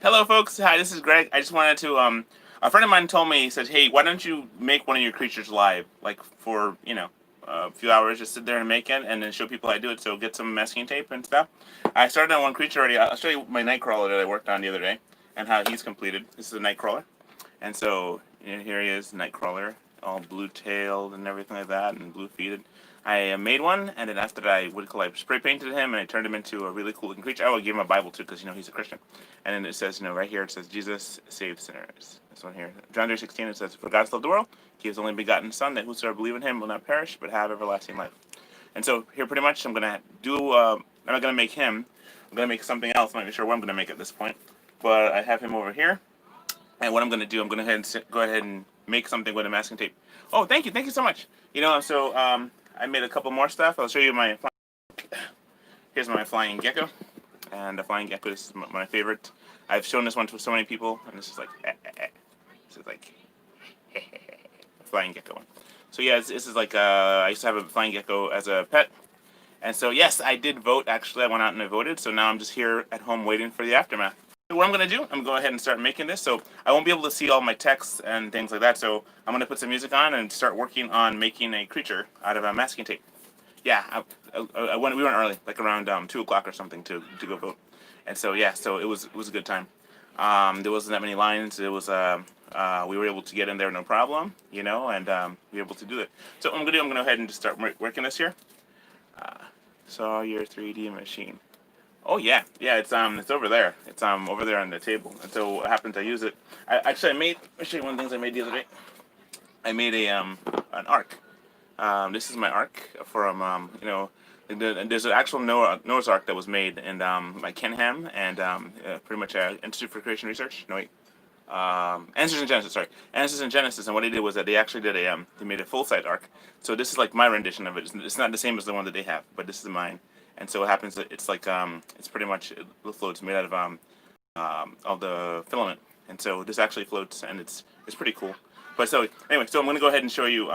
Hello, folks. Hi, this is Greg. I just wanted to a friend of mine told me, he said, "Hey, why don't you make one of your creatures live, like for a few hours, just sit there and make it, and then show people how to do it. So get some masking tape and stuff." I started on one creature already. I'll show you my nightcrawler that I worked on the other day and how he's completed. This is a nightcrawler, and so here he is, nightcrawler, all blue-tailed and everything like that, and blue-feeted. I made one, and then after that, I spray painted him, and I turned him into a really cool looking creature. I would give him a Bible too, because he's a Christian. And then it says, right here, it says, "Jesus saves sinners." This one here, John 3:16, it says, "For God so loved the world, He has only begotten Son, that whosoever believe in Him will not perish, but have everlasting life." And so here, pretty much, I'm gonna do. I'm not gonna make him. I'm gonna make something else. I'm not even sure what I'm gonna make at this point, but I have him over here. And what I'm gonna do, I'm gonna go ahead and make something with a masking tape. Oh, thank you so much. I made a couple more stuff. I'll show you my. Here's my flying gecko, and the flying gecko is my favorite. I've shown this one to so many people, and this is like, this is like, flying gecko one. So yeah, this is like I used to have a flying gecko as a pet, and so yes, I did vote. Actually, I went out and I voted. So now I'm just here at home waiting for the aftermath. What I'm gonna do, I'm gonna go ahead and start making this. So I won't be able to see all my texts and things like that. So I'm gonna put some music on and start working on making a creature out of a masking tape. Yeah, we went early, like around 2 o'clock or something to go vote, and so yeah, so it was a good time. There wasn't that many lines. It was we were able to get in there no problem, and we were able to do it. So what I'm gonna do, I'm gonna go ahead and just start working this here. Saw your 3D machine. Oh yeah, it's over there. It's over there on the table. And so what happened? I use it. I made. I'll show you one of the things I made the other day. I made an ark. This is my ark from there's an actual Noah's Ark that was made in by Kenham and pretty much Institute for Creation Research. No wait, Answers in Genesis. Sorry, Answers in Genesis. And what they did was that they actually did they made a full size ark. So this is like my rendition of it. It's not the same as the one that they have, but this is mine. And so what happens? It's like it's pretty much the float's made out of the filament, and so this actually floats, and it's pretty cool. But so anyway, so I'm gonna go ahead and show you.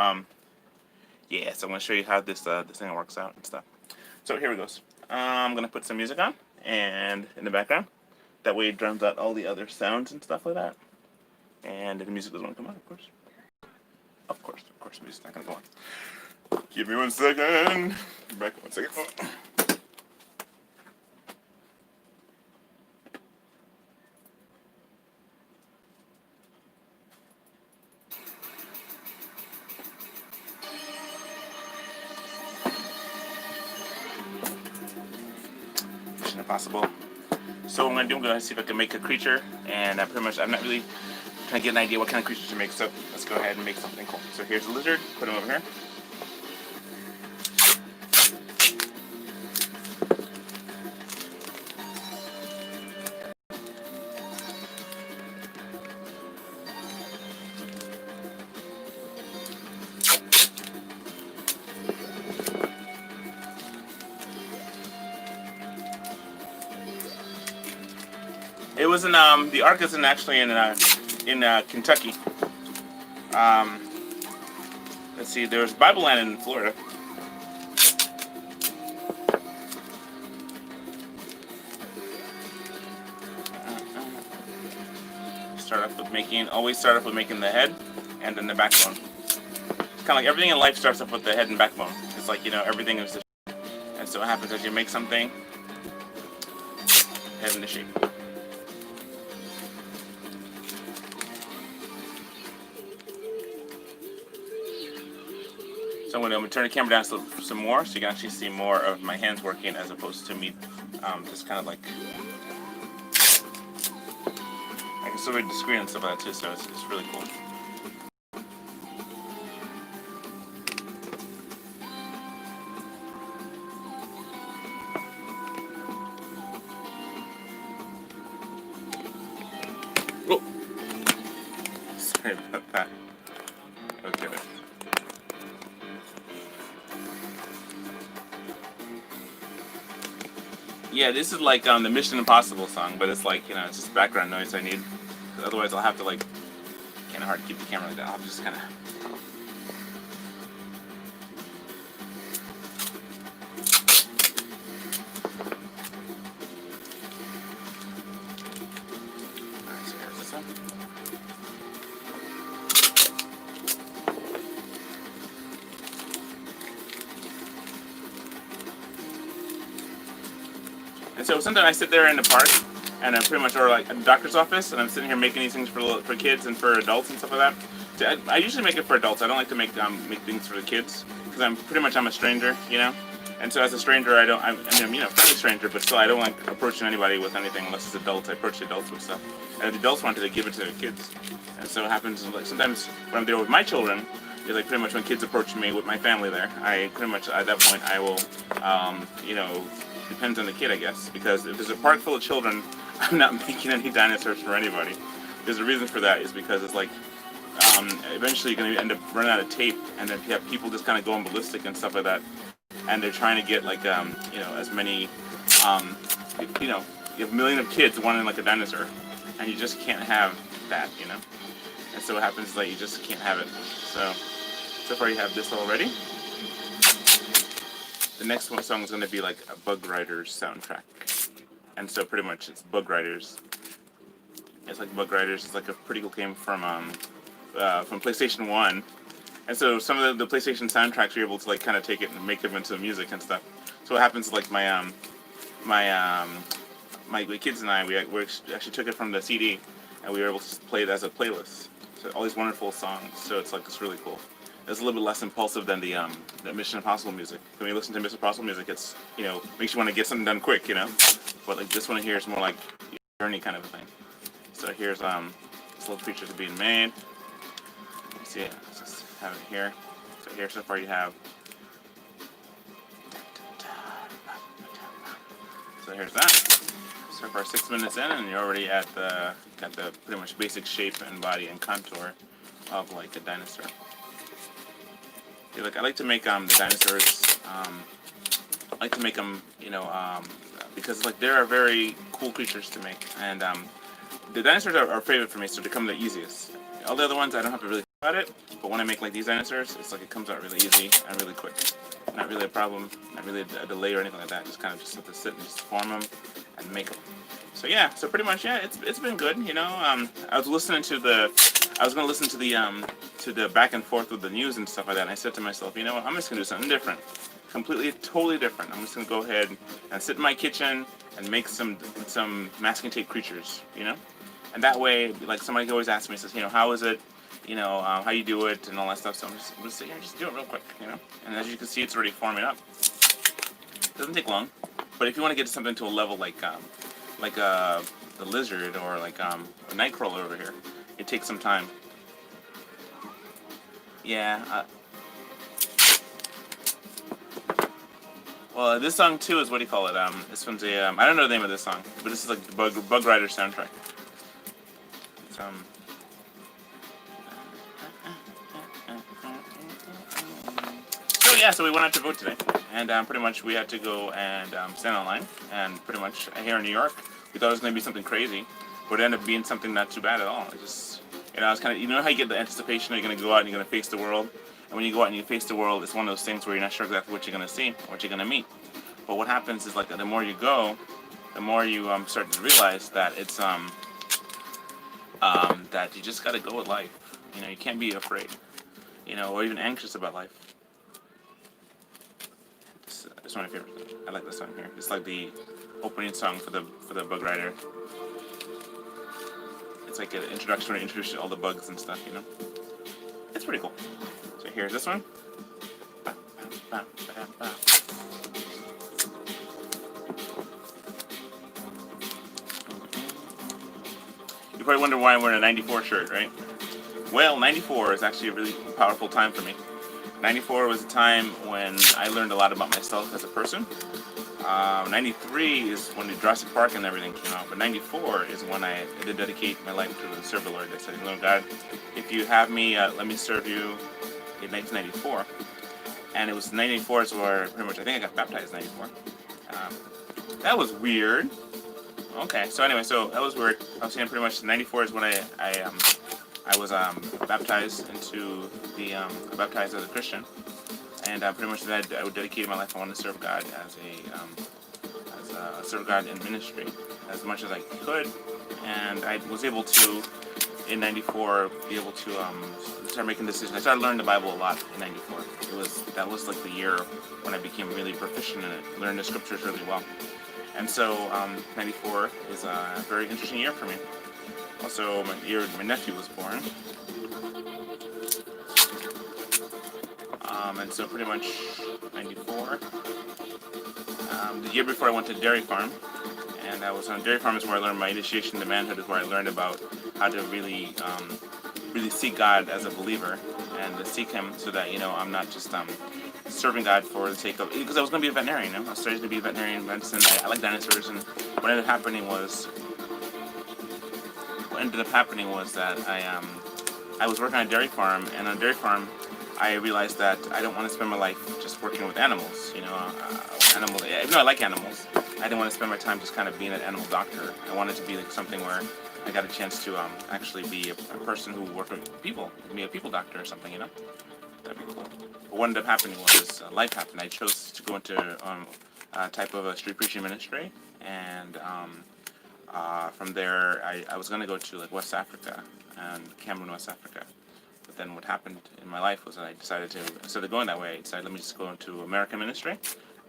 Yeah, so I'm gonna show you how this thing works out and stuff. So here we goes. I'm gonna put some music on and in the background. That way it drowns out all the other sounds and stuff like that. And the music doesn't want to come on, of course. Of course, the music's not gonna go on. Give me 1 second. Back 1 second. Oh. Mission Impossible. So what I'm gonna do, I'm gonna see if I can make a creature, and I'm not really trying to get an idea what kind of creature to make. So let's go ahead and make something cool. So here's a lizard. Put him over here. It was in the Ark isn't actually in Kentucky. Let's see, there's Bible Land in Florida. Always start off with making the head and then the backbone. It's kind of like everything in life starts off with the head and backbone. It's like, everything is the shape. And so what happens is you make something, head in the shape. So I'm going to turn the camera down some more so you can actually see more of my hands working as opposed to me just kind of like... I can still read the screen and stuff like that too, so it's really cool. Oh! Sorry about that. Okay. Yeah, this is like the Mission Impossible song, but it's like, it's just background noise I need. Otherwise I'll have to kind of hard to keep the camera like that. I'll just kind of... So. And so sometimes I sit there in the park, and I'm pretty much, or like at the doctor's office, and I'm sitting here making these things for kids and for adults and stuff like that. So I usually make it for adults. I don't like to make things for the kids because I'm a stranger, you know. And so as a stranger, I'm you know, friendly stranger, but still I don't like approaching anybody with anything unless it's adults. I approach the adults with stuff, and the adults wanted to give it to their kids. And so it happens like sometimes when I'm there with my children, it's like pretty much when kids approach me with my family there, I pretty much at that point I will, you know. Depends on the kid, I guess, because if there's a park full of children, I'm not making any dinosaurs for anybody. There's a reason for that is because it's like eventually you're going to end up running out of tape, and then you have people just kind of going ballistic and stuff like that, and they're trying to get like you know, as many you know, you have a million of kids wanting like a dinosaur, and you just can't have that, you know. And so what happens is like you just can't have it. So far you have this already. The next one song is going to be like a Bug Riders soundtrack, and so pretty much it's Bug Riders. It's like Bug Riders. It's like a pretty cool game from PlayStation 1, and so some of the PlayStation soundtracks you're able to like kind of take it and make them into music and stuff. So what happens is like my kids and I we actually took it from the CD, and we were able to play it as a playlist. So all these wonderful songs. So it's like it's really cool. It's a little bit less impulsive than the Mission Impossible music. When you listen to Mission Impossible music, it's, you know, makes you want to get something done quick, you know. But like this one here is more like a journey kind of a thing. So here's this little creatures being made. Let's see, let's just have it here. So here so far you have. So here's that. So far 6 minutes in, and you're already at got the pretty much basic shape and body and contour of like a dinosaur. Like I like to make the dinosaurs. I like to make them, you know, because like they are very cool creatures to make, and the dinosaurs are favorite for me, so they come the easiest. All the other ones I don't have to really think about it, but when I make like these dinosaurs, it's like it comes out really easy and really quick. Not really a problem, not really a delay or anything like that. Just kind of just have to sit and just form them and make them. So yeah, so pretty much yeah, it's been good. You know, I was going to listen to the back and forth with the news and stuff like that, and I said to myself, you know what, I'm just gonna do something different, completely, totally different. I'm just gonna go ahead and sit in my kitchen and make some masking tape creatures, you know, and that way, like somebody always asks me, says, you know, how is it, you know, how you do it and all that stuff. So I'm just sit here and just do it real quick, you know, and as you can see, it's already forming up. It doesn't take long, but if you want to get something to a level like the lizard or like a nightcrawler over here, it takes some time. Yeah. Well, this song too is what do you call it? This one's a I don't know the name of this song, but this is like the Bug Rider soundtrack. It's So yeah, so we went out to vote today, and pretty much we had to go and stand online, and pretty much here in New York, we thought it was going to be something crazy, but it ended up being something not too bad at all. It just, you know, it's kind of, you know how you get the anticipation, you're going to go out and you're going to face the world, and when you go out and you face the world, it's one of those things where you're not sure exactly what you're going to see, what you're going to meet. But what happens is like the more you go, the more you start to realize that it's that you just got to go with life. You know, you can't be afraid, you know, or even anxious about life. It's one of my favorites. I like this song here. It's like the opening song for the Bug Rider. It's like an introduction where it introduces all the bugs and stuff, you know. It's pretty cool. So here's this one. You probably wonder why I'm wearing a 94 shirt, right? Well, 94 is actually a really powerful time for me. 94 was a time when I learned a lot about myself as a person. 93 is when the Jurassic Park and everything came out, but 94 is when I did dedicate my life to serve the Lord. I said, Lord God, if you have me, let me serve you in 1994. And it was 94 is where pretty much I think I got baptized in 94. That was weird. Okay, so anyway, so that was weird. I was saying pretty much 94 is when I was baptized into the baptized as a Christian, and pretty much that I would dedicate my life. I wanted to serve God as serve God in ministry as much as I could, and I was able to in '94 be able to start making decisions. I started learning the Bible a lot in '94. That was like the year when I became really proficient in it, learned the scriptures really well. And so '94 is a very interesting year for me. Also, my nephew was born. And so pretty much '94. The year before I went to dairy farm, and I was on a dairy farm is where I learned my initiation to manhood, is where I learned about how to really seek God as a believer, and to seek Him so that, I'm not just serving God for the sake of, because I was going to be a veterinarian, I was studying to be a veterinarian medicine. I like dinosaurs, and what ended up happening was that I was working on a dairy farm, and on a dairy farm I realized that I don't want to spend my life just working with animals, animals. Even though I like animals, I didn't want to spend my time just kind of being an animal doctor. I wanted to be like something where I got a chance to actually be a person who worked with people, be a people doctor or something, That'd be cool. But what ended up happening was life happened. I chose to go into a type of a street preaching ministry, and from there I was going to go to like West Africa and Cameroon, West Africa. But then what happened in my life was that I decided to, instead of going that way, I decided let me just go into American ministry,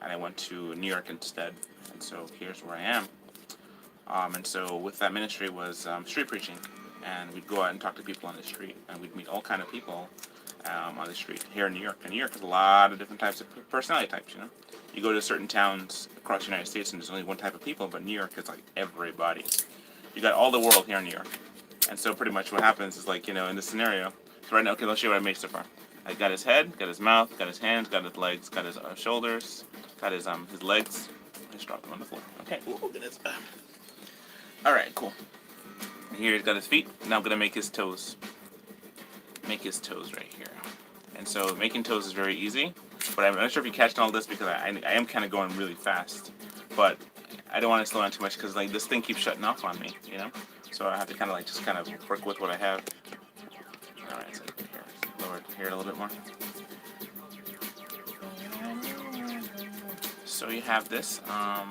and I went to New York instead. And so here's where I am. And so with that ministry was street preaching, and we'd go out and talk to people on the street, and we'd meet all kind of people on the street here in New York. And New York has a lot of different types of personality types, You go to certain towns across the United States and there's only one type of people, but New York is like everybody. You got all the world here in New York. And so pretty much what happens is like, in this scenario, so right now, okay, let's show you what I made so far. I got his head, got his mouth, got his hands, got his legs, got his shoulders, got his legs. I just dropped them on the floor. Okay, ooh, goodness. All right, cool. Here he's got his feet. Now I'm gonna make his toes. Make his toes right here. And so making toes is very easy, but I'm not sure if you're catching all this because I am kind of going really fast. But I don't want to slow down too much because like this thing keeps shutting off on me, So I have to kind of just work with what I have. All right, so here, lower here a little bit more. So you have this. I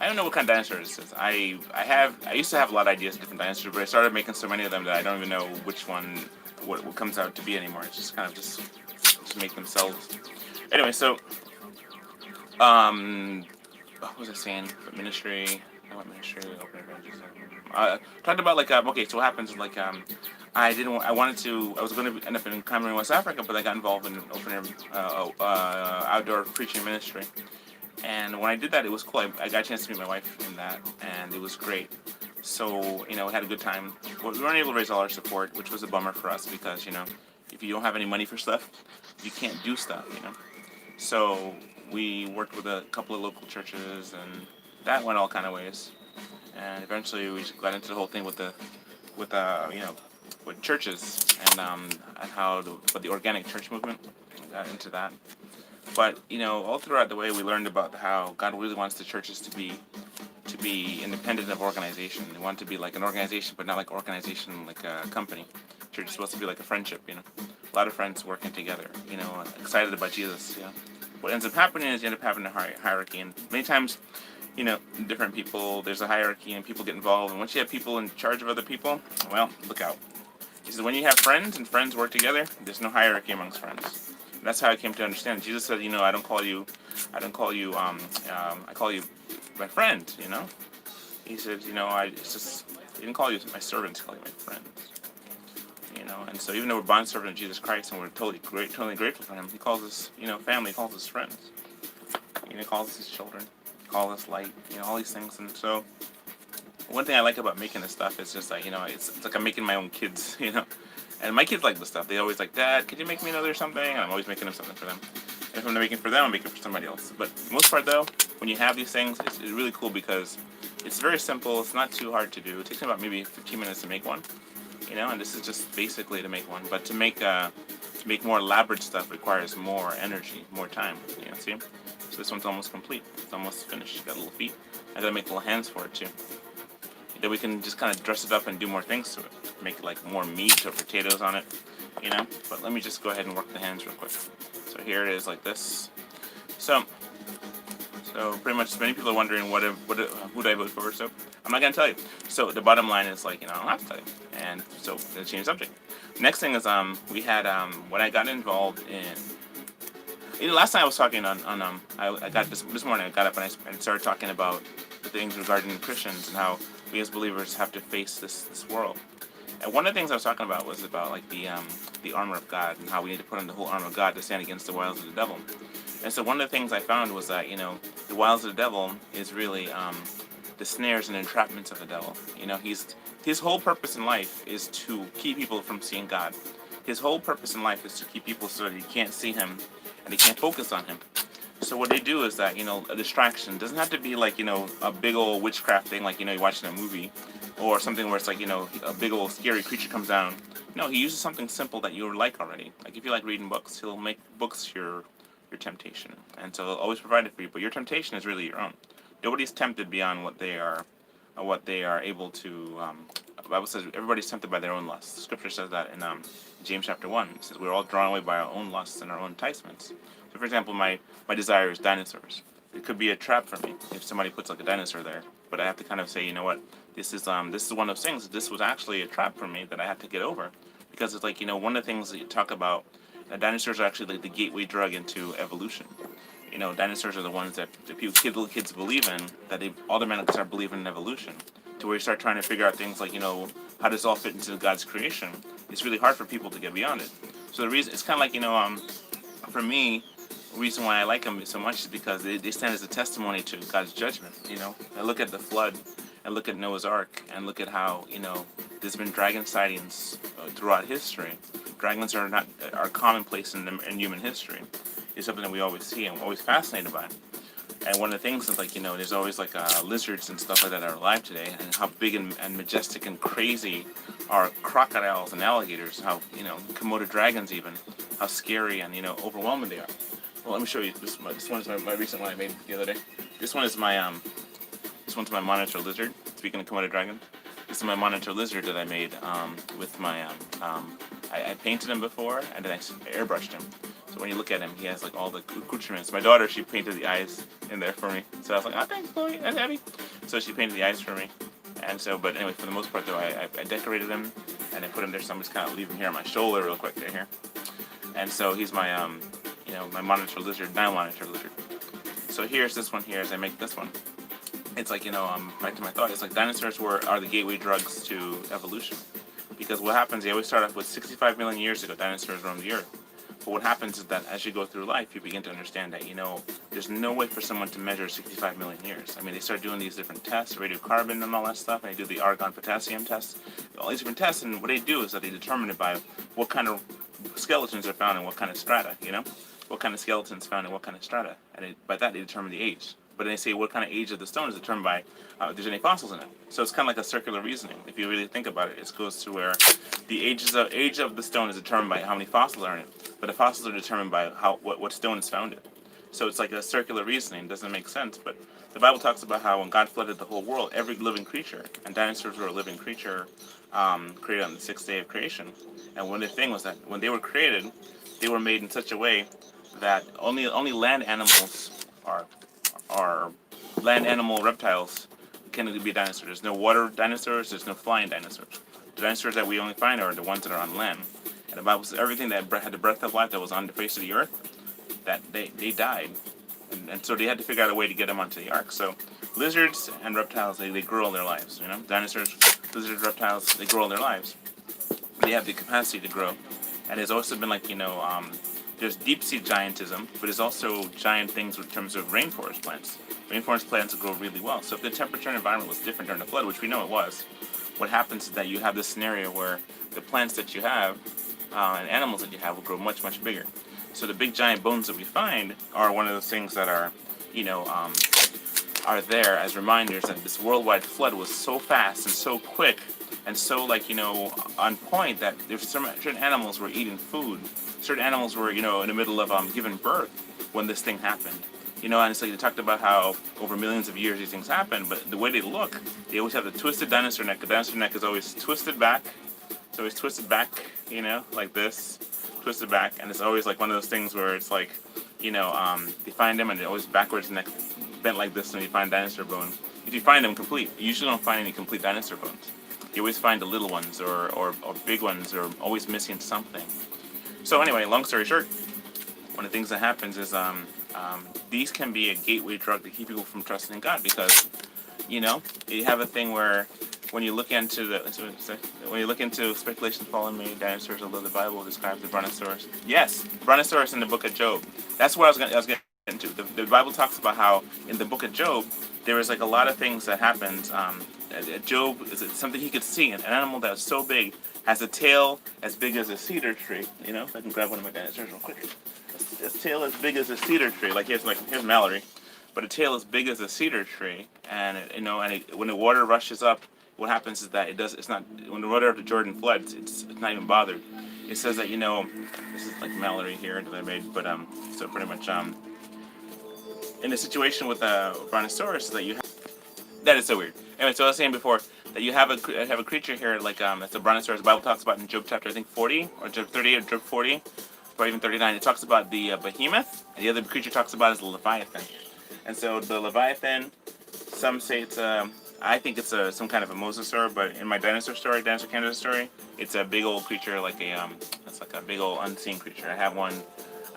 don't know what kind of dinosaur this is. I used to have a lot of ideas of different dinosaurs, but I started making so many of them that I don't even know which one what comes out to be anymore. It's just kind of just make themselves. Anyway, so what was I saying? Ministry. What ministry? Talked about like okay. So what happens is like I was going to end up in Cameroon, West Africa, but I got involved in opening outdoor preaching ministry. And when I did that, it was cool. I got a chance to meet my wife in that, and it was great. So, we had a good time. We weren't able to raise all our support, which was a bummer for us because, if you don't have any money for stuff, you can't do stuff, So we worked with a couple of local churches, and that went all kind of ways. And eventually we just got into the whole thing with churches and how the organic church movement. Got into that. But all throughout the way, we learned about how God really wants the churches to be independent of organization. They want to be like an organization, but not like organization like a company. Church is supposed to be like a friendship. A lot of friends working together. Excited about Jesus. What ends up happening is you end up having a hierarchy, and many times, different people. There's a hierarchy, and people get involved. And once you have people in charge of other people, well, look out. He says when you have friends and friends work together, there's no hierarchy amongst friends. That's how I came to understand. Jesus said, I call you my friend, He said, he didn't call you my servants, he called you my friends. And so even though we're bond servant of Jesus Christ and we're totally grateful for him, he calls us, family, he calls us friends. He calls us his children, he calls us light, all these things. And so one thing I like about making this stuff is just like, it's like I'm making my own kids, And my kids like this stuff. They always like, Dad, could you make me another something? And I'm always making them something for them. And if I'm not making it for them, I'm making it for somebody else. But for the most part, though, when you have these things, it's really cool because it's very simple. It's not too hard to do. It takes me about maybe 15 minutes to make one. And this is just basically to make one. But to make more elaborate stuff requires more energy, more time. See? So this one's almost complete. It's almost finished. Got little feet. I gotta make little hands for it too. Then we can just kind of dress it up and do more things to it. Make like more meat or potatoes on it, But let me just go ahead and work the hands real quick. So here it is like this. So pretty much many people are wondering who do I vote for, so I'm not going to tell you. So the bottom line is like, I don't have to tell you. And so they change the subject. Next thing is we had when I got involved in last night I was talking on I got this morning I got up and I started talking about the things regarding Christians and how we as believers have to face this world. And one of the things I was talking about was about like the armor of God and how we need to put on the whole armor of God to stand against the wiles of the devil. And so one of the things I found was that the wiles of the devil is really the snares and entrapments of the devil. His whole purpose in life is to keep people from seeing God. His whole purpose in life is to keep people so that you can't see him and they can't focus on him. So what they do is that, a distraction doesn't have to be like, a big old witchcraft thing like, you're watching a movie or something where it's like, a big old scary creature comes down. No, he uses something simple that you like already. Like if you like reading books, he'll make books your temptation. And so he'll always provide it for you, but your temptation is really your own. Nobody's tempted beyond what they are able to, the Bible says everybody's tempted by their own lusts. The scripture says that in James chapter 1. It says we're all drawn away by our own lusts and our own enticements. So for example, my desire is dinosaurs. It could be a trap for me if somebody puts like a dinosaur there. But I have to kind of say, this is one of those things. This was actually a trap for me that I had to get over. Because it's like, one of the things that you talk about, dinosaurs are actually like the gateway drug into evolution. Dinosaurs are the ones that the little kids believe in, that they automatically start believing in evolution. To where you start trying to figure out things like, how does this all fit into God's creation? It's really hard for people to get beyond it. So the reason, it's kind of like, for me, the reason why I like them so much is because they stand as a testimony to God's judgment. I look at the flood, I look at Noah's Ark, and look at how, there's been dragon sightings throughout history. Dragons are commonplace in human history. It's something that we always see and we're always fascinated by. And one of the things is like, there's always like lizards and stuff like that are alive today, and how big and majestic and crazy are crocodiles and alligators, how, Komodo dragons even, how scary and, overwhelming they are. Well, let me show you, this one is my recent one I made the other day. This one's my monitor lizard, speaking of Komodo dragon. This is my monitor lizard that I made with my, I painted him before, and then I airbrushed him. So when you look at him, he has like all the accoutrements. My daughter, she painted the eyes in there for me. So I was like, oh, thanks, Chloe, that's happy. So she painted the eyes for me. And so, but anyway, for the most part though, I decorated him and I put him there. So I'm just kind of leaving him here on my shoulder real quick right here. And so he's my, my monitor lizard, Nile monitor lizard. So here's this one here as I make this one. It's like, back to my thought, it's like dinosaurs are the gateway drugs to evolution. Because what happens, they always start off with 65 million years ago, dinosaurs roamed the earth. But what happens is that as you go through life, you begin to understand that, there's no way for someone to measure 65 million years. I mean, they start doing these different tests, radiocarbon and all that stuff, and they do the argon potassium tests, all these different tests, and what they do is that they determine it by what kind of skeletons are found in what kind of strata, what kind of skeletons found in what kind of strata, and by that they determine the age. But then they say what kind of age of the stone is determined by if there's any fossils in it. So it's kind of like a circular reasoning. If you really think about it, it goes to where the age of the stone is determined by how many fossils are in it, but the fossils are determined by what stone is found in. So it's like a circular reasoning. It doesn't make sense, but the Bible talks about how when God flooded the whole world, every living creature, and dinosaurs were a living creature created on the sixth day of creation. And one of the things was that when they were created, they were made in such a way that only land animals are land animal reptiles can be dinosaurs. There's no water dinosaurs, there's no flying dinosaurs. The dinosaurs that we only find are the ones that are on land. And the Bible says everything that had the breath of life that was on the face of the earth, that they died. And so they had to figure out a way to get them onto the ark. So lizards and reptiles, they grow all their lives. Dinosaurs, lizards, reptiles, they grow all their lives. They have the capacity to grow. And there's also been like, there's deep sea giantism, but there's also giant things in terms of rainforest plants. Rainforest plants grow really well. So if the temperature and environment was different during the flood, which we know it was, what happens is that you have this scenario where the plants that you have and animals that you have will grow much, much bigger. So the big giant bones that we find are one of those things that are, are there as reminders that this worldwide flood was so fast and so quick and so on point that there's certain animals were eating food. Certain animals were, in the middle of giving birth when this thing happened. And so they talked about how over millions of years these things happen, but the way they look, they always have the twisted dinosaur neck. The dinosaur neck is always twisted back. It's always twisted back, like this, twisted back, and it's always like one of those things where it's like, they find them and they're always backwards neck, bent like this when you find dinosaur bone. if you find them complete, you usually don't find any complete dinosaur bones. You always find the little ones or big ones, or always missing something. So anyway, long story short, one of the things that happens is these can be a gateway drug to keep people from trusting in God, because you have a thing where when you look into speculations fallen made dinosaurs, although the Bible describes the brontosaurus. Yes, brontosaurus in the book of Job. That's what I was getting into. The Bible talks about how in the book of Job there was like a lot of things that happened. Job is something he could see. An animal that was so big has a tail as big as a cedar tree. If I can grab one of my dinosaurs real quick. Its tail as big as a cedar tree. Here's Mallory, but a tail as big as a cedar tree, and when the water rushes up, what happens is that it's not, when the water of the Jordan floods, it's not even bothered. It says that this is like Mallory here that I made, but so pretty much in the situation with brontosaurus that you have, that is so weird. Anyway, so I was saying before that you have a creature here that's a brontosaurus. The Bible talks about in Job chapter, I think 40 or Job 30 or Job 40 or even 39. It talks about the behemoth, and the other creature talks about is the leviathan. And so the leviathan, some say it's I think it's some kind of a mosasaur, but in my dinosaur Canada story, it's a big old creature, it's like a big old unseen creature. I have one.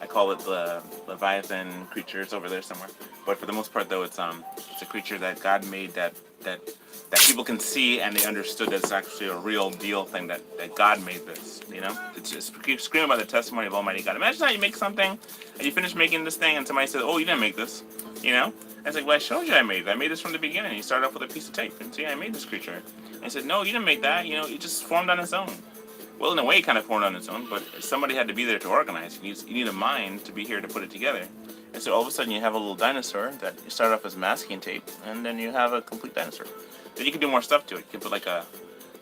I call it the leviathan creature. It's over there somewhere. But for the most part, though, it's a creature that God made that people can see, and they understood that it's actually a real deal thing, that God made this. It's just screaming about the testimony of Almighty God. Imagine how you make something, and you finish making this thing, and somebody says, "Oh, you didn't make this," And it's like, well, I showed you I made it. I made this from the beginning. You started off with a piece of tape, and see, I made this creature. And I said, no, you didn't make that. It just formed on its own. Well, in a way, it kind of formed on its own, but somebody had to be there to organize. You need a mind to be here to put it together. And so all of a sudden, you have a little dinosaur that you start off as masking tape, and then you have a complete dinosaur. Then you can do more stuff to it. You can put you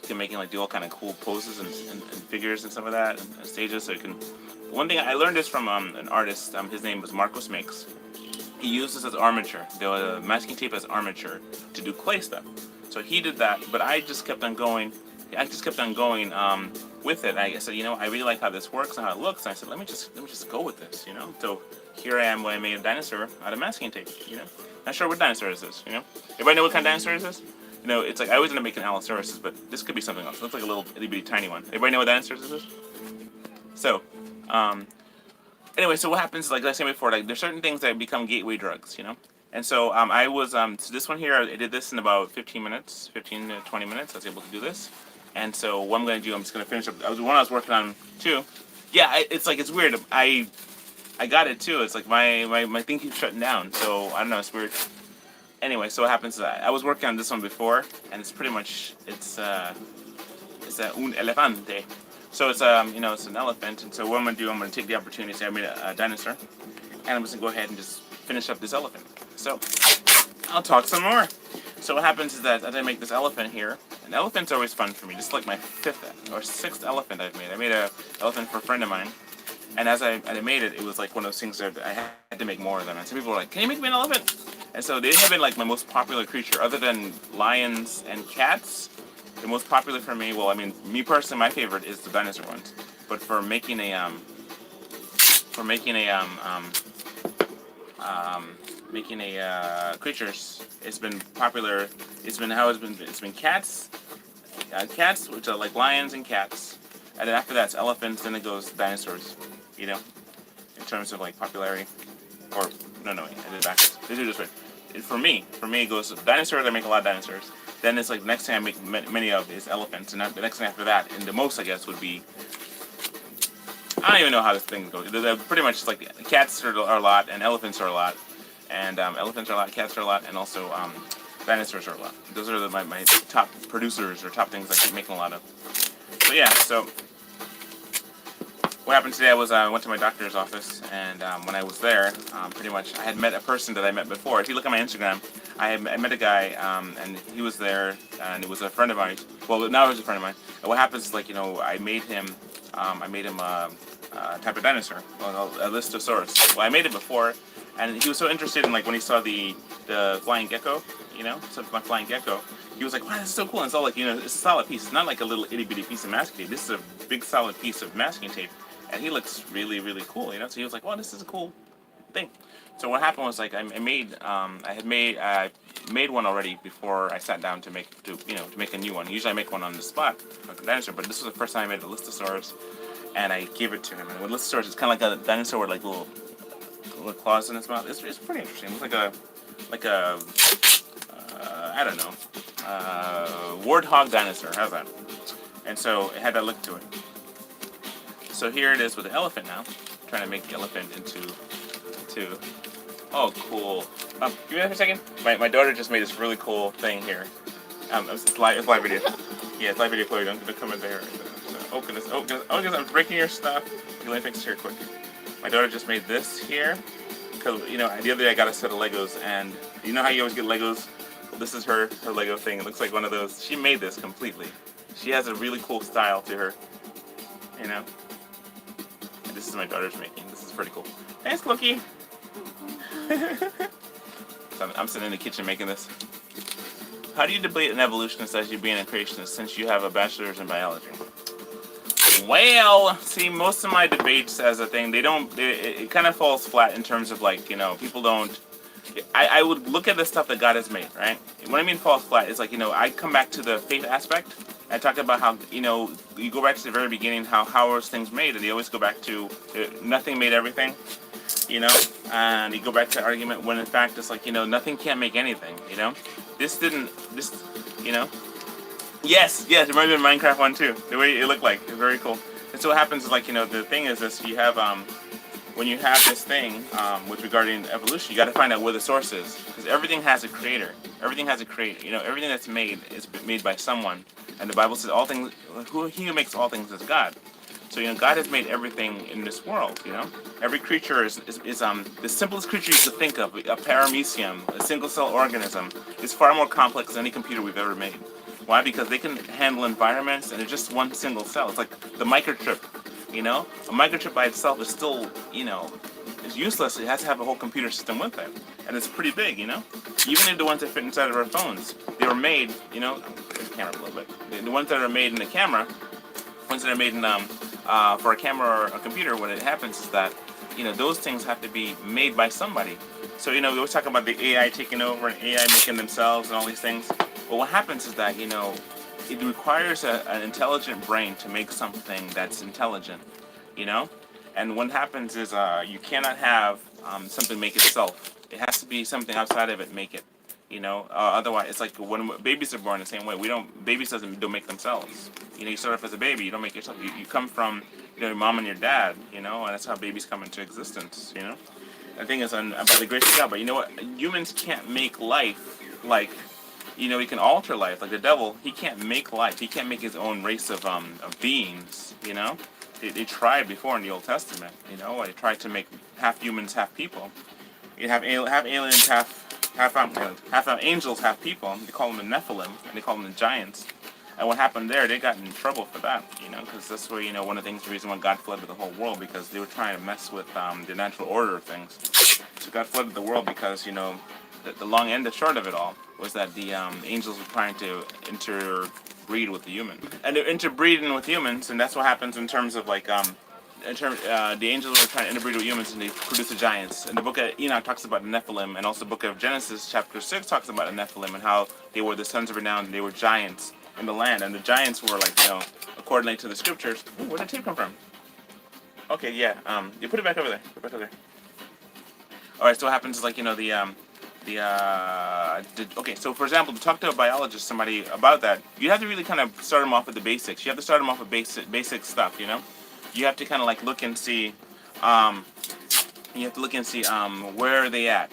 can make it do all kind of cool poses and figures and some of that, and stages. So you can. One thing I learned this from an artist. His name was Marcos Makes. He used this as armature, the masking tape as armature to do clay stuff. So he did that, but I just kept on going. With it. I said, I really like how this works and how it looks. And I said, let me just go with this, So here I am when I made a dinosaur out of masking tape. Not sure what dinosaur this is. Everybody know what kind of dinosaur this is? It's like I always end up making Allosauruses, but this could be something else. It looks like a little itty bitty tiny one. Everybody know what dinosaur this is? So, anyway, so what happens, like I said before, there's certain things that become gateway drugs, And so I was, so this one here, I did this in about 15 to 20 minutes. I was able to do this. And so what I'm going to do, I'm just going to finish up. I was working on too. Yeah, it's weird. I got it too. It's like my thing keeps shutting down. So I don't know, it's weird. Anyway, so what happens is I was working on this one before, and it's pretty much, it's un elefante. So it's it's an elephant, and so what I'm gonna do, I'm gonna take the opportunity to say I made a dinosaur, and I'm just gonna go ahead and just finish up this elephant. So I'll talk some more. So what happens is that as I make this elephant here, and elephants are always fun for me. This is like my 5th or 6th elephant I've made. I made an elephant for a friend of mine, and as I made it, it was like one of those things that I had to make more of them. And some people were like, "Can you make me an elephant?" And so they have been like my most popular creature, other than lions and cats. The most popular for me, well, I mean, me personally, my favorite is the dinosaur ones. But for making creatures, it's been popular. It's been cats, which are like lions and cats, and then after that it's elephants, then it goes dinosaurs. In terms of like popularity, or no, I did it backwards. They do this way. For me, it goes dinosaurs. I make a lot of dinosaurs. Then it's like the next thing I make many of is elephants, and the next thing after that, and the most I guess would be, I don't even know how this thing goes. They're pretty much like cats are a lot, and elephants are a lot, and elephants are a lot, cats are a lot, and also dinosaurs are a lot. Those are my top producers or top things I keep making a lot of. So yeah, so what happened today was I went to my doctor's office, and when I was there, pretty much I had met a person that I met before. If you look at my Instagram, I met a guy, and he was there, and it was a friend of mine. Well, now he's a friend of mine. And what happens is, I made him a type of dinosaur, a listosaurus. Well, I made it before, and he was so interested in, when he saw the flying gecko, so my flying gecko, he was like, wow, this is so cool. And it's all it's a solid piece. It's not like a little itty bitty piece of masking tape. This is a big solid piece of masking tape. And he looks really, really cool, So he was like, "Well, this is a cool thing." So what happened was I made one already before I sat down to make a new one. Usually I make one on the spot, like a dinosaur, but this was the first time I made a Listosaurus, and I gave it to him. And with Listosaurus, it's kind of like a dinosaur with like little claws in its mouth. It's pretty interesting. It looks like a I don't know, warthog dinosaur. How's that? And so it had that look to it. So here it is with the elephant now. I'm trying to make the elephant into. Oh, cool. Give me that for a second. My daughter just made this really cool thing here. It's live video. Yeah, it's live video, Chloe. Don't come in there. So, goodness. Oh, goodness, I'm breaking your stuff. Let me fix it here quick. My daughter just made this here. Because, the other day I got a set of Legos, and you know how you always get Legos? Well, this is her Lego thing. It looks like one of those. She made this completely. She has a really cool style to her. And this is my daughter's making. This is pretty cool. Thanks, Cookie. So I'm sitting in the kitchen making this. How do you debate an evolutionist as you being a creationist since you have a bachelor's in biology? Well, see, most of my debates as a thing, it kind of falls flat in terms of like, people don't, I would look at the stuff that God has made, right? What I mean falls flat is like, I come back to the faith aspect. I talk about how, you go back to the very beginning, how are things made, and you always go back to nothing made everything. And you go back to the argument when in fact it's like, nothing can't make anything, Yes, it reminds me of Minecraft one too, the way it looked like, it's very cool. And so what happens is like, the thing is this, you have, when you have this thing, with regarding evolution, you gotta find out where the source is, because everything has a creator, everything that's made is made by someone, and the Bible says all things, he who makes all things is God. So, God has made everything in this world, Every creature is the simplest creature you could think of, a paramecium, a single-cell organism, is far more complex than any computer we've ever made. Why? Because they can handle environments, and it's just one single cell. It's like the microchip, A microchip by itself is still, is useless. It has to have a whole computer system with it. And it's pretty big, Even the ones that fit inside of our phones, they were made, the camera a little bit. The ones that are made in the camera, ones that are made in, for a camera or a computer, what it happens is that, those things have to be made by somebody. So, we always talk about the AI taking over and AI making themselves and all these things. But what happens is that, it requires an intelligent brain to make something that's intelligent, And what happens is you cannot have something make itself. It has to be something outside of it make it. Otherwise, it's like when babies are born the same way. Babies don't make themselves. You start off as a baby, you don't make yourself. You come from, your mom and your dad, and that's how babies come into existence, The thing is, by the grace of God, but you know what? Humans can't make life like, he can alter life, like the devil. He can't make life. He can't make his own race of beings, They tried before in the Old Testament, They tried to make half humans, half people. You have aliens, half angels, half people. They call them the Nephilim, and they call them the giants. And what happened there, they got in trouble for that, because that's where, one of the things, the reason why God flooded the whole world, because they were trying to mess with the natural order of things. So God flooded the world because, the long end, the short of it all, was that the angels were trying to interbreed with the human. And they're interbreeding with humans, and that's what happens in terms of, like, the angels were trying to interbreed with humans, and they produced the giants. And the book of Enoch talks about the Nephilim, and also the book of Genesis, chapter 6, talks about the Nephilim and how they were the sons of renown, and they were giants in the land. And the giants were like, according to the scriptures. Ooh, where did the tape come from? Okay, yeah. You put it back over there. All right. So what happens is like, okay. So for example, to talk to a biologist, somebody about that, you have to really kind of start them off with the basics. You have to start them off with basic stuff. You have to kind of like look and see. Where are they at?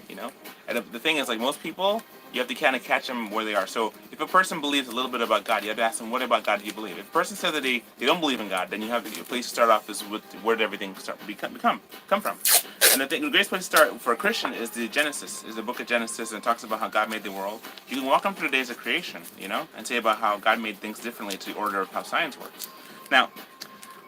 And the thing is, like most people, you have to kind of catch them where they are. So if a person believes a little bit about God, you have to ask them, what about God do you believe? If a person says that they don't believe in God, then you have to please start off is with where did everything come from. And the greatest place to start for a Christian is the book of Genesis, and it talks about how God made the world. You can walk them through the days of creation, and say about how God made things differently to the order of how science works. Now,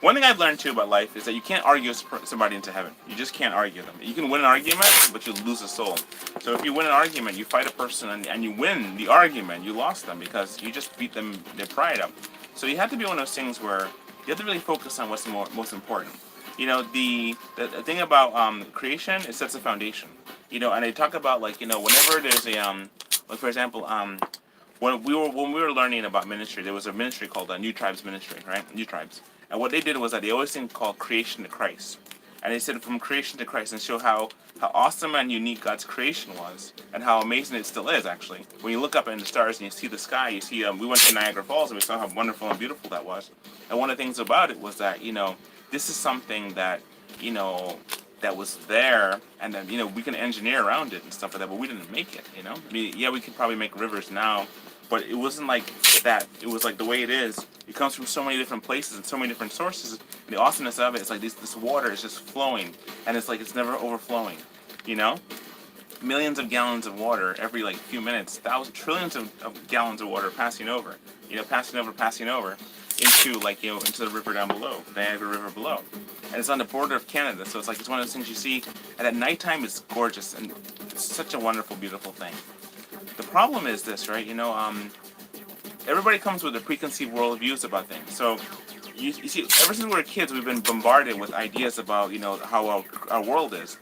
one thing I've learned too about life is that you can't argue somebody into heaven. You just can't argue them. You can win an argument, but you lose a soul. So if you win an argument, you fight a person and you win the argument, you lost them because you just beat them their pride up. So you have to be one of those things where you have to really focus on what's most important. The thing about creation, it sets a foundation. And they talk about like, whenever there's Like for example, when we were learning about ministry, there was a ministry called New Tribes Ministry, right? New Tribes, and what they did was that they always think called creation to Christ, and they said from creation to Christ, and show how awesome and unique God's creation was, and how amazing it still is. Actually, when you look up in the stars and you see the sky, you see we went to Niagara Falls and we saw how wonderful and beautiful that was. And one of the things about it was that this is something that that was there, and then we can engineer around it and stuff like that, but we didn't make it. I mean, yeah, we could probably make rivers now, but it wasn't like that. It was like the way it is. It comes from so many different places and so many different sources. And the awesomeness of it is like this water is just flowing, and it's like it's never overflowing. Millions of gallons of water every like few minutes, thousands, trillions of gallons of water passing over, passing over into into the river down below, the Niagara River below. And it's on the border of Canada, so it's one of those things you see, and at nighttime it's gorgeous, and it's such a wonderful, beautiful thing. The problem is this, right? Everybody comes with a preconceived worldviews about things. So you see, ever since we were kids, we've been bombarded with ideas about how our world is.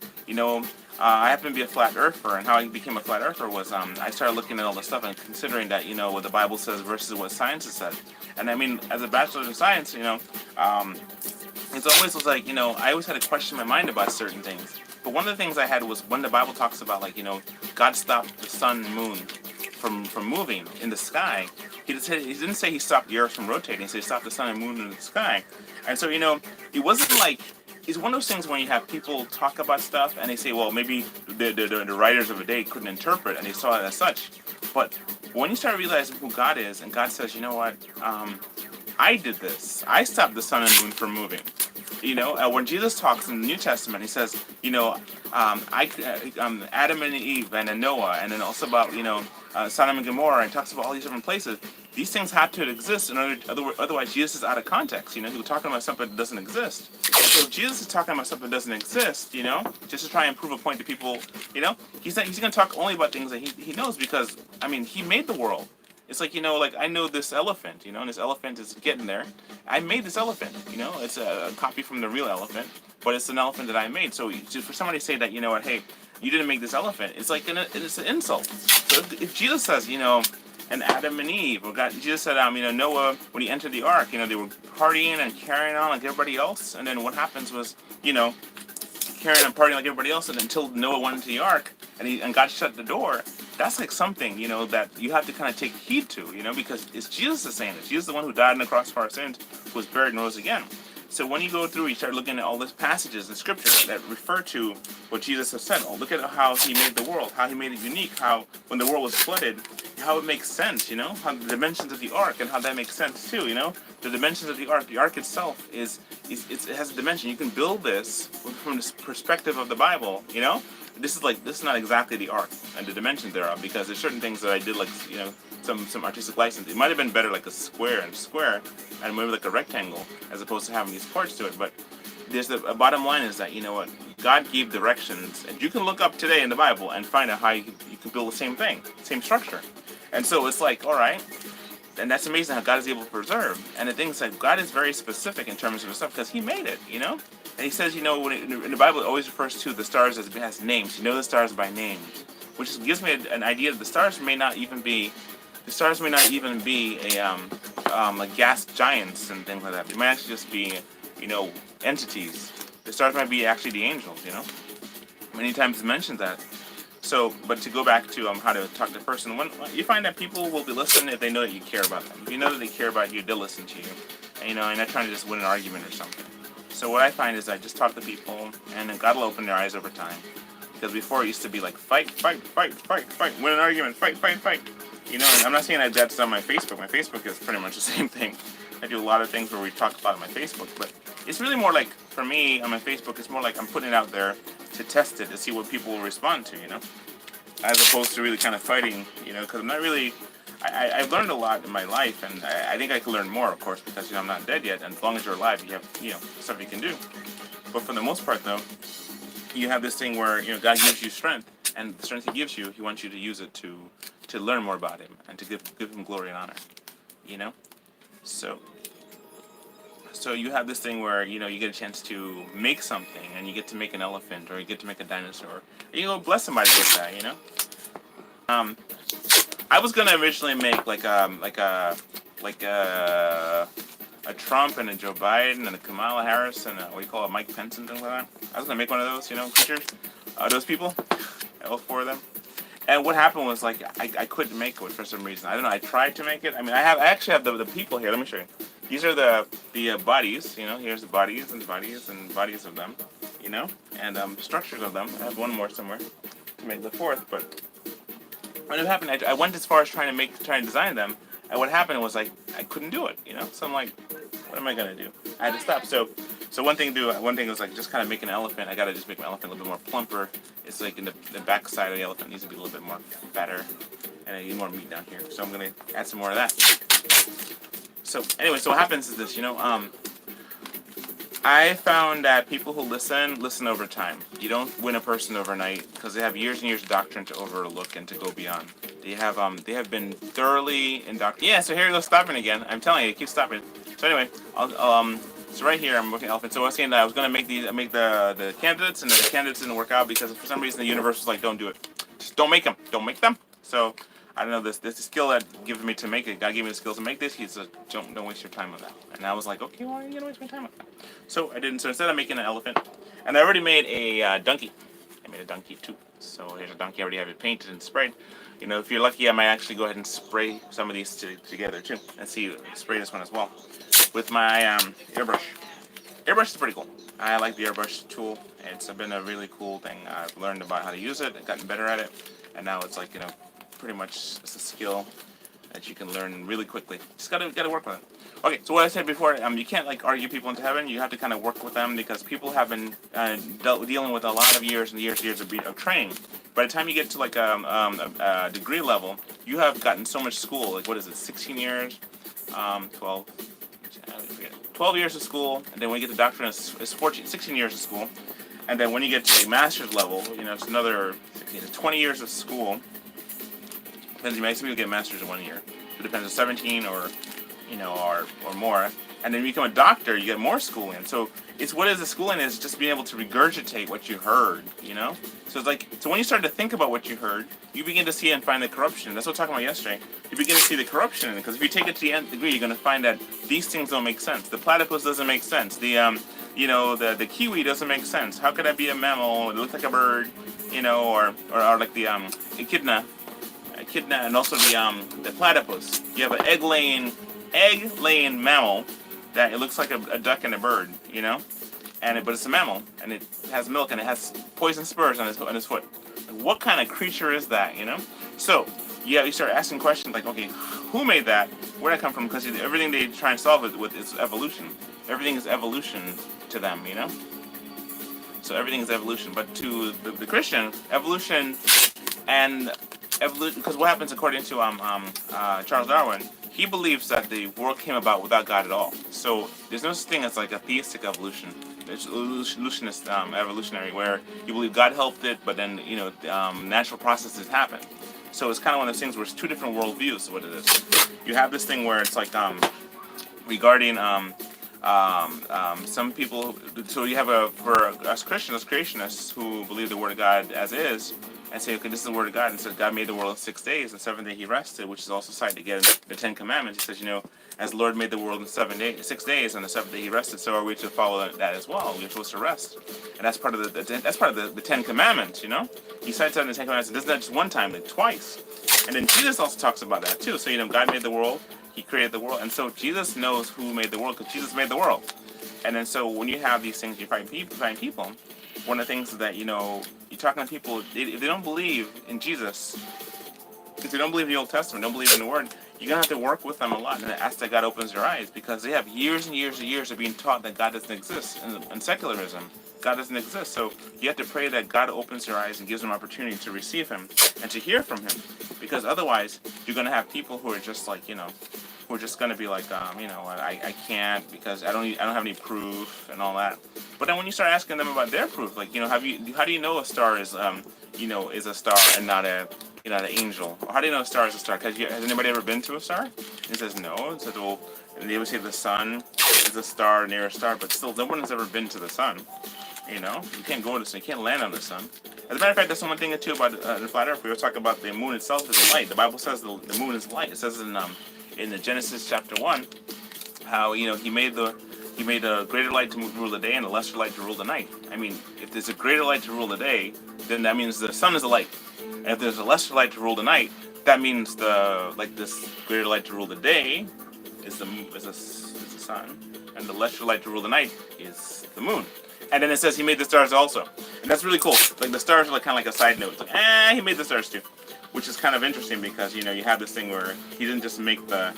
I happen to be a flat earther, and how I became a flat earther was I started looking at all this stuff and considering that what the Bible says versus what science has said. And I mean, as a bachelor in science, it's always was like I always had to question my mind about certain things. But one of the things I had was when the Bible talks about God stopped the sun and moon from moving in the sky. He didn't say he stopped the earth from rotating. He said he stopped the sun and moon in the sky. And so it wasn't like. It's one of those things when you have people talk about stuff and they say, well, maybe the writers of the day couldn't interpret and they saw it as such. But when you start realizing who God is, and God says, you know what, I did this. I stopped the sun and moon from moving. When Jesus talks in the New Testament, he says, Adam and Eve and then Noah, and then also about Sodom and Gomorrah, and talks about all these different places. These things have to exist, otherwise Jesus is out of context. He was talking about something that doesn't exist. So if Jesus is talking about something that doesn't exist, just to try and prove a point to people, he's going to talk only about things that he knows, because I mean, he made the world. It's like, like I know this elephant, and this elephant is getting there. I made this elephant, it's a copy from the real elephant, but it's an elephant that I made. So just for somebody to say that, hey, you didn't make this elephant, it's like it's an insult. So if Jesus says, and Adam and Eve, or Jesus said, Noah, when he entered the ark, they were partying and carrying on like everybody else, and then what happens was, carrying and partying like everybody else, and until Noah went into the ark, and God shut the door. That's like something, that you have to kind of take heed to, because it's Jesus is saying this. Jesus is the one who died on the cross for our sins, who was buried and rose again. So when you go through, you start looking at all these passages in Scripture that refer to what Jesus has said. Oh, look at how he made the world, how he made it unique, how when the world was flooded, how it makes sense, how the dimensions of the ark and how that makes sense too, The dimensions of the ark itself it has a dimension. You can build this from the perspective of the Bible, This is not exactly the ark and the dimensions thereof, because there's certain things that I did, like some artistic license. It might have been better like a square and maybe like a rectangle as opposed to having these parts to it. But there's a bottom line is that God gave directions, and you can look up today in the Bible and find out how you can build the same thing, same structure. And so it's like, all right, and that's amazing how God is able to preserve. And the thing is that God is very specific in terms of his stuff because he made it, And he says, in the Bible, it always refers to the stars as names. The stars by name, which gives me an idea that the stars may not even be like gas giants and things like that. They might actually just be, entities. The stars might be actually the angels, Many times it mentions that. So, but to go back to how to talk to a person, when you find that people will be listening if they know that you care about them. If you know that they care about you, they'll listen to you. And, and not trying to just win an argument or something. So what I find is I just talk to people, and then God will open their eyes over time. Because before it used to be like fight, win an argument, fight. And I'm not saying that that's on my Facebook. My Facebook is pretty much the same thing. I do a lot of things where we talk about it on my Facebook, but it's really more like, for me, on my Facebook, it's more like I'm putting it out there to test it, to see what people will respond to, as opposed to really kind of fighting, because I'm not really, I've learned a lot in my life, and I think I can learn more, of course, because, I'm not dead yet, and as long as you're alive, you have, stuff you can do. But for the most part, though, you have this thing where, God gives you strength, and the strength he gives you, he wants you to use it to learn more about him, and to give him glory and honor, So you have this thing where, you get a chance to make something, and you get to make an elephant, or you get to make a dinosaur. You bless somebody with that, I was gonna originally make like a Trump and a Joe Biden and a Kamala Harris and what do you call it, Mike Pence and things like that. I was gonna make one of those, creatures, those people, all four of them. And what happened was like I couldn't make it for some reason. I don't know. I tried to make it. I mean, I actually have the people here. Let me show you. These are the bodies. Here's the bodies and bodies and bodies of them. And structures of them. I have one more somewhere to make the fourth. But when it happened, I went as far as trying to design them. And what happened was like I couldn't do it. So I'm like, what am I gonna do? I had to stop. So one thing was like just kind of make an elephant. I gotta just make my elephant a little bit more plumper. It's like in the back side of the elephant needs to be a little bit more fatter, and I need more meat down here. So I'm gonna add some more of that. So anyway, so what happens is this, I found that people who listen over time. You don't win a person overnight because they have years and years of doctrine to overlook and to go beyond. They have been thoroughly indoctrinated. Yeah, so here it goes stopping again. I'm telling you, it keeps stopping. So anyway, so right here I'm working elephant. So I was saying that I was gonna make the candidates, and the candidates didn't work out because for some reason the universe was like, don't do it, just don't make them. So I don't know, this skill that given me to make it. God gave me the skills to make this. He said, don't waste your time on that. And I was like, okay, why are you gonna waste my time on that? So I didn't. So instead of making an elephant, and I already made a donkey. I made a donkey too. So here's a donkey. I already have it painted and sprayed. If you're lucky, I might actually go ahead and spray some of these together too, and spray this one as well with my airbrush. Airbrush is pretty cool. I like the airbrush tool. It's been a really cool thing. I've learned about how to use it, I've gotten better at it, and now it's like pretty much it's a skill that you can learn really quickly. Just gotta work with it. Okay, so what I said before, you can't like argue people into heaven. You have to kind of work with them because people have been dealing with a lot of years and years of training. By the time you get to like a degree level, you have gotten so much school. Like what is it, 16 years, 12 years of school, and then when you get to doctorate, it's 16 years of school. And then when you get to a master's level, it's another 16 to 20 years of school. Depends, you may some people get masters in 1 year. It depends on 17 or more. And then you become a doctor, you get more schooling. So what is the schooling is just being able to regurgitate what you heard, So it's like, so when you start to think about what you heard, you begin to see and find the corruption. That's what I was talking about yesterday. You begin to see the corruption in it, because if you take it to the nth degree, you're going to find that these things don't make sense. The platypus doesn't make sense. The kiwi doesn't make sense. How could that be a mammal? It looks like a bird, or like the echidna, and also the platypus. You have an egg-laying mammal that it looks like a duck and a bird, but it's a mammal, and it has milk, and it has poison spurs on its foot. Like, what kind of creature is that, So, you start asking questions like, okay, who made that? Where did it come from? Because everything they try and solve it with is evolution. Everything is evolution to them, So everything is evolution. But to the Christian, evolution because what happens according to Charles Darwin, he believes that the world came about without God at all. So there's no such thing as like a theistic evolution. It's evolutionist, evolutionary, where you believe God helped it, but then natural processes happen. So it's kind of one of those things where it's two different worldviews. Is what it is. You have this thing where it's like regarding some people. So you have for us Christians, creationists who believe the Word of God as is. And say, okay, this is the Word of God. And so God made the world in 6 days, and the 7th day He rested, which is also cited again in the Ten Commandments. He says, as the Lord made the world in 6 days, and the 7th day He rested, so are we to follow that as well. We're supposed to rest, and that's part of the Ten Commandments. He cites that in the Ten Commandments. It does that just one time, like twice. And then Jesus also talks about that too. So God made the world, He created the world, and so Jesus knows who made the world because Jesus made the world. And then so when you have these things, you find people. One of the things is that you're talking to people, if they don't believe in Jesus, if they don't believe in the Old Testament, don't believe in the Word, you're going to have to work with them a lot and ask that God opens their eyes, because they have years and years and years of being taught that God doesn't exist in secularism. God doesn't exist. So you have to pray that God opens their eyes and gives them opportunity to receive Him and to hear from Him, because otherwise you're going to have people who are just like, who are just going to be like, I can't because I don't have any proof and all that. But then when you start asking them about their proof, like, how do you know a star is a star and not an angel? Or how do you know a star is a star? Has anybody ever been to a star? And he says no. He says, well, and they would say the sun is a star near a star, but still, no one has ever been to the sun. You can't go to the sun. You can't land on the sun. As a matter of fact, that's one thing too about the flat Earth. We were talking about the moon itself is a light. The Bible says the moon is light. It says in the Genesis chapter 1 how he made a greater light to rule the day and a lesser light to rule the night. I mean, if there's a greater light to rule the day, then that means the sun is a light. And if there's a lesser light to rule the night, that means this greater light to rule the day is the sun, and the lesser light to rule the night is the moon. And then it says he made the stars also, and that's really cool. Like the stars are like kind of like a side note. It's like, he made the stars too, which is kind of interesting because you have this thing where he didn't just make the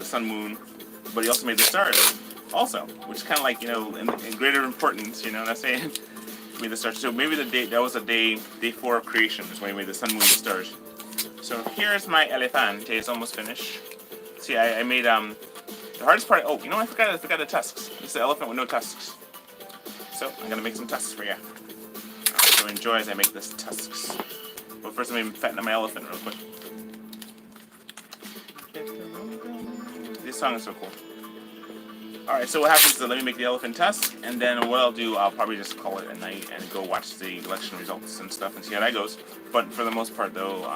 sun, moon, but he also made the stars also, which is kind of like in greater importance. That's saying he made the stars. So maybe that was day 4 of creation is when he made the sun, moon, the stars. So here's my elephant. It's almost finished. See, I made the hardest part. Oh, I forgot the tusks. It's the elephant with no tusks. So I'm gonna make some tusks for you. So enjoy as I make this tusks. But first, let me fatten up my elephant real quick. This song is so cool. All right, so what happens is let me make the elephant tusk, and then what I'll do, I'll probably just call it a night and go watch the election results and stuff and see how that goes. But for the most part, though,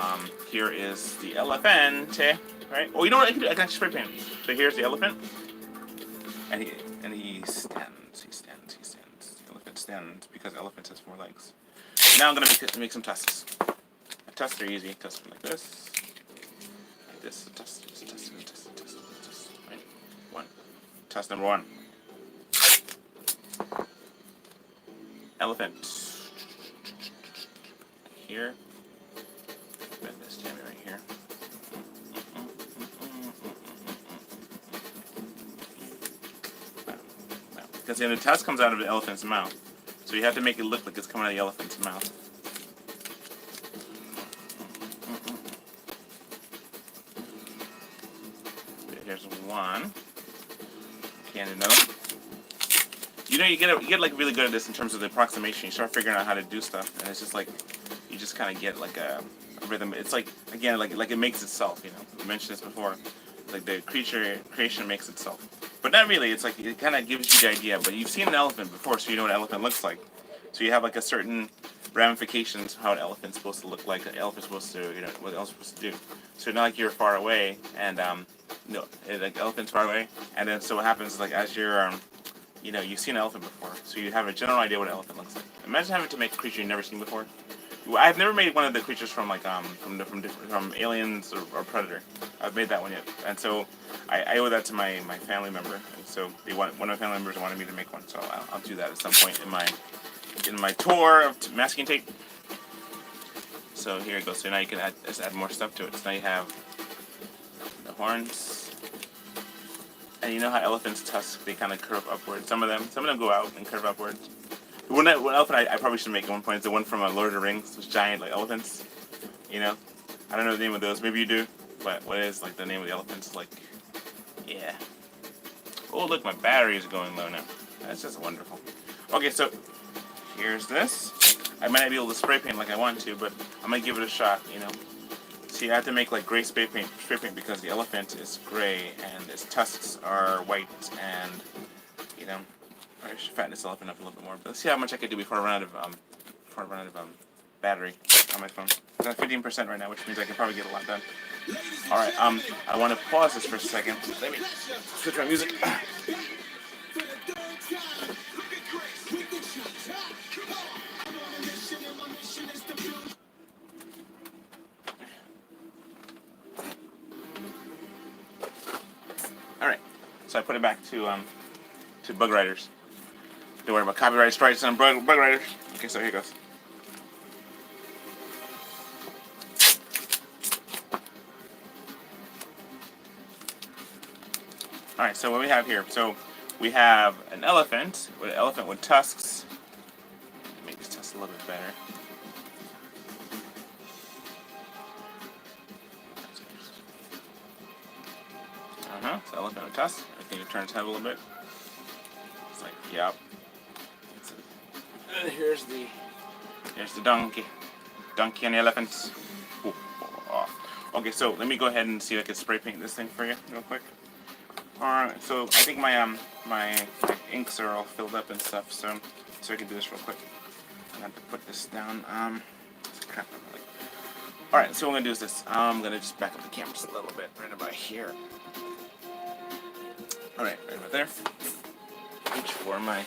here is the elephant. Right? Oh, you know what I can do? I can actually spray paint. So here's the elephant, and he stands. The elephant stands because elephants has 4 legs. Now I'm gonna make some tusks. Tusks are easy. Tusks like this, like this. Tusk. Right? Tusk number 1. Elephant. Here. Put this jammy right here. Because the tusk comes out of the elephant's mouth. So you have to make it look like it's coming out of the elephant's mouth. Here's 1. Okay, and another. You get like really good at this in terms of the approximation. You start figuring out how to do stuff, and it's just like you just kind of get like a rhythm. It's like again like it makes itself. We mentioned this before. Like the creation makes itself. But not really. It's like it kind of gives you the idea. But you've seen an elephant before, so you know what an elephant looks like. So you have like a certain ramifications of how an elephant's supposed to look like. An elephant's supposed to, what the elephant's supposed to do. So not like you're far away, and like elephant's far away, and then so what happens is like as you're, you've seen an elephant before, so you have a general idea what an elephant looks like. Imagine having to make a creature you've never seen before. I've never made one of the creatures from like from Aliens or Predator. I've made that one yet, and so I owe that to my family member, and so one of my family members wanted me to make one, so I'll do that at some point in my tour of masking tape. So here it goes. So now you can add more stuff to it. So now you have the horns, and you know how elephants' tusks they kind of curve upwards. Some of them go out and curve upwards. One elephant I probably should make at one point is the one from Lord of the Rings, those giant like elephants. I don't know the name of those. Maybe you do. But what is like the name of the elephants? Like, yeah. Oh look, my battery is going low now. That's just wonderful. Okay, so here's this. I might not be able to spray paint like I want to, but I'm gonna give it a shot. See, I have to make like gray spray paint because the elephant is gray and its tusks are white, and I should fatten this elephant up a little bit more. But let's see how much I can do before I run out of battery on my phone. I'm at 15% right now, which means I can probably get a lot done. All right, I want to pause this for a second. Let me switch my music. All right, so I put it back to Bug Riders. Don't worry about copyright strikes on Bug Riders. Okay, so here goes. Alright, so what we have here, so we have an elephant with tusks. Make these tusks a little bit better. So elephant with tusks. I think it turns head a little bit. It's like, yep. And here's the donkey and the elephants. Ooh, oh. Okay, so let me go ahead and see if I can spray paint this thing for you real quick. Alright, so I think my inks are all filled up and stuff, so I can do this real quick. I have to put this down. Crap. Alright, so what I'm going to do is this. I'm going to just back up the camera just a little bit, right about here. Alright, right about there. Reach for my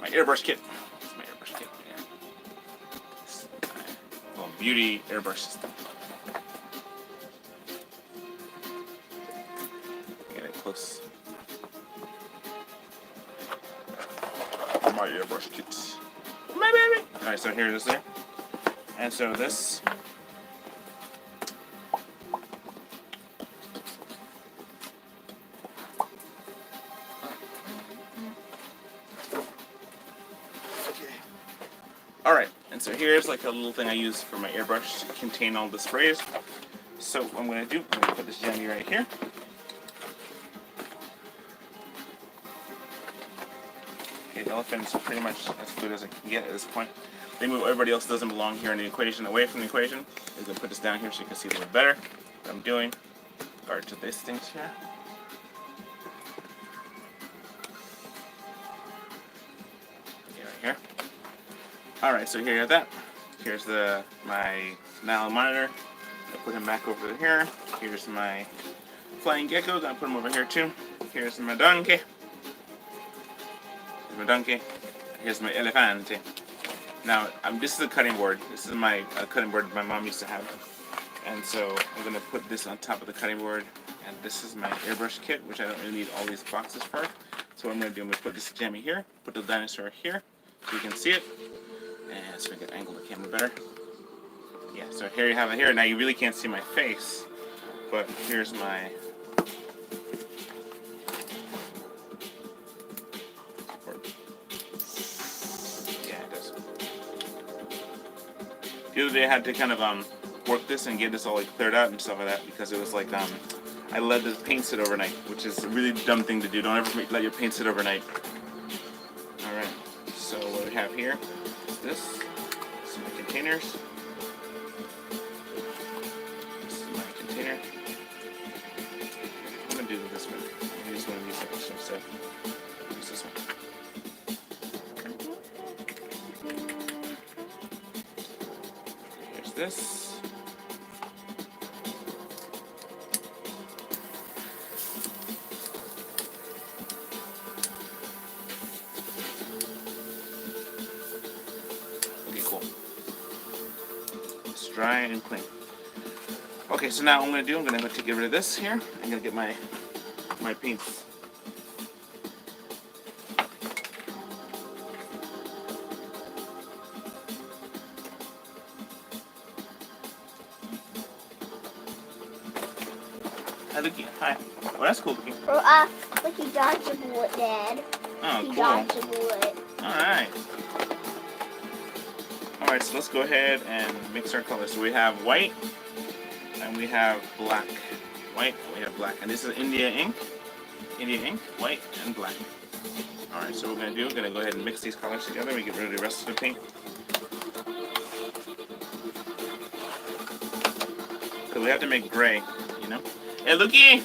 airbrush kit. This is my airbrush kit. Yeah. This is my beauty airbrush system. Get it close. My airbrush kit. My baby! Alright, so here it is there. And so this. Alright, and so here's like a little thing I use for my airbrush to contain all the sprays. So what I'm going to do, I'm going to put this jammy right here. Okay, the elephant's pretty much as good as I can get at this point. They move everybody else doesn't belong here in the equation away from the equation. I'm going to put this down here so you can see a little bit better what I'm doing. Regard to these things here. Okay, right here. Alright, so here you have that. Here's my Nile monitor. I'll put him back over here. Here's my flying gecko. Gonna put him over here too. Here's my donkey. Here's my donkey. Here's my elefante. Now, this is a cutting board. This is my cutting board my mom used to have. And so I'm going to put this on top of the cutting board. And this is my airbrush kit, which I don't really need all these boxes for. So what I'm going to do, I'm going to put this jammy here, put the dinosaur here, so you can see it. And so I can angle the camera better. Yeah, so here you have it here. Now you really can't see my face, but here's my... The other day I had to kind of work this and get this all like cleared out and stuff like that because it was like I let the paint sit overnight, which is a really dumb thing to do. Don't ever let your paint sit overnight. Alright, so what we have here is this. This is my containers. This is my container. I'm going to do this one. I'm going to use one of these extra stuff. Use this one. This. Okay, cool. It's dry and clean. Okay, so now what I'm going to do, I'm going to get rid of this here. I'm going to get my paints. Hi, Luki. Hi. Oh, that's cool, Luki. Like he dodged a bullet, Dad. Oh, he cool. dodged a bullet. Alright. Alright, so let's go ahead and mix our colors. So we have white, and we have black. White, and we have black. And this is India ink. India ink, white, and black. Alright, so what we're going to do, we're going to go ahead and mix these colors together. We get rid of the rest of the paint. Because we have to make gray, you know? Hey, Luki,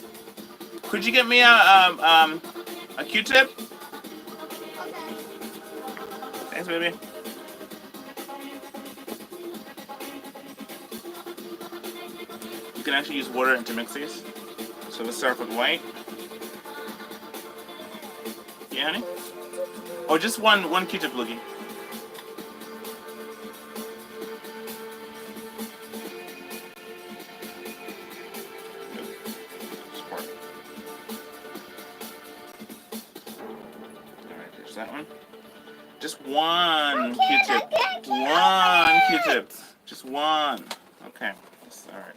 could you get me a Q-tip? Okay. Thanks, baby. You can actually use water to mix these. So let's start with white. Yeah, honey? Oh, just one Q-tip, Luki. That one. Just one Q-tip. One Q-tip. Just one. Okay. Alright.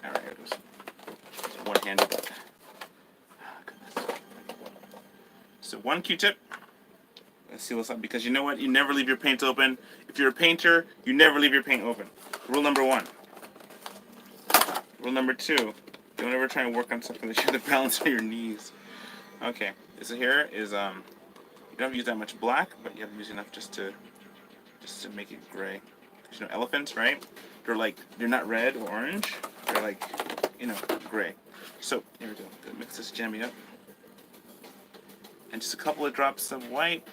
Alright, here it goes. Just one-handed. Oh, goodness. So one Q-tip. Let's seal this up because you know what? You never leave your paint open. If you're a painter, you never leave your paint open. Rule number 1. Rule number 2. Don't ever try and work on something that you have to balance on your knees. Okay. This here is you don't have to use that much black, but you have to use enough just to make it gray. Because you know elephants, right? They're not red or orange. They're like, you know, gray. So here we go. Gonna mix this jammy up, and just a couple of drops of white.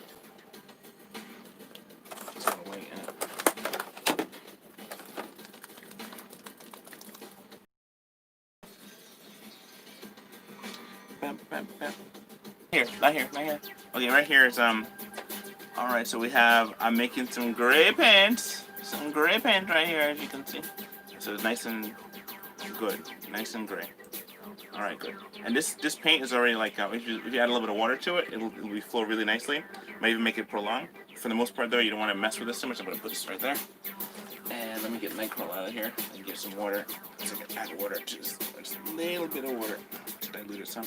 Here, not here, not here. Okay, right here is Alright, so we have, I'm making some gray paint. Some gray paint right here, as you can see. So it's nice and good. Nice and gray. Alright, good. And this paint is already like, if you add a little bit of water to it, it'll flow really nicely. Might even make it prolong. For the most part though, you don't want to mess with this too much. I'm going to put this right there. And let me get nitrile out of here and get some water. So I can add water to just a little bit of water to dilute it some.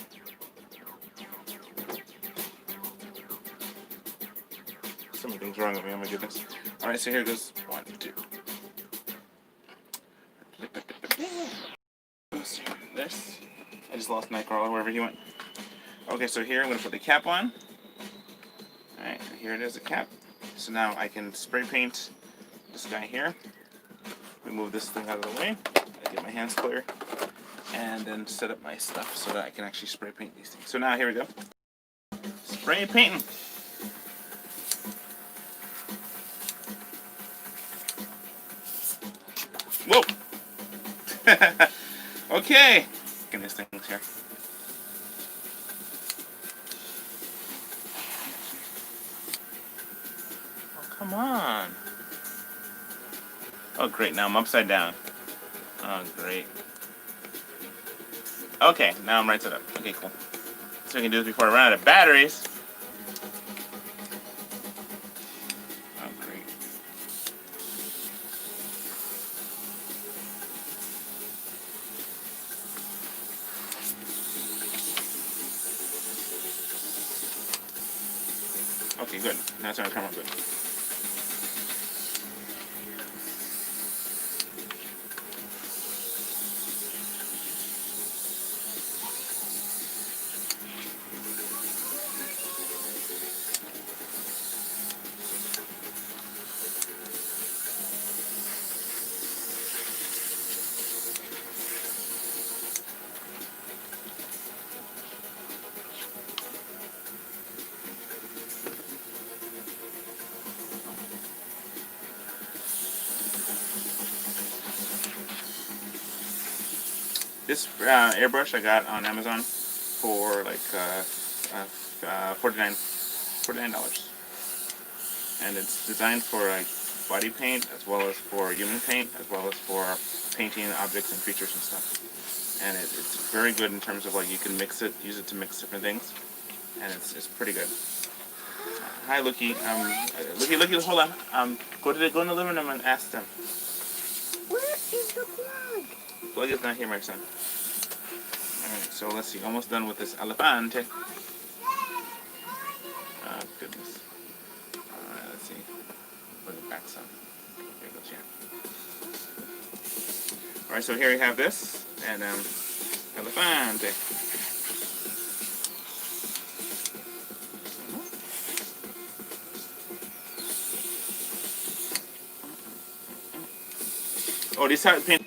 Something's wrong with me, oh my goodness. Alright, so here goes 1, 2. This. I just lost nitrile wherever he went. Okay, so here I'm going to put the cap on. Alright, here it is, the cap. So now I can spray paint this guy here. Remove this thing out of the way. I get my hands clear. And then set up my stuff so that I can actually spray paint these things. So now here we go. Spray painting. Whoa! Okay. Get these things here. Oh, come on. Oh, great. Now I'm upside down. Oh, great. Okay, now I'm right side up. Okay, cool. So we can do this before I run out of batteries. Oh, great. Okay, good. Now it's going to come out good. This airbrush I got on Amazon for like $49, and it's designed for like body paint as well as for human paint as well as for painting objects and creatures and stuff. And it's very good in terms of like you can mix it, use it to mix different things, and it's pretty good. Hi, Lookie. Lookie, hold on. Go in the living room and ask them. Where is the plug? Plug is not here, my son. Alright, so let's see. Almost done with this elefante. Oh, goodness. Alright, let's see. Put it back some. Here it goes, yeah. Alright, so here we have this. And, elefante. Oh, these type of paint.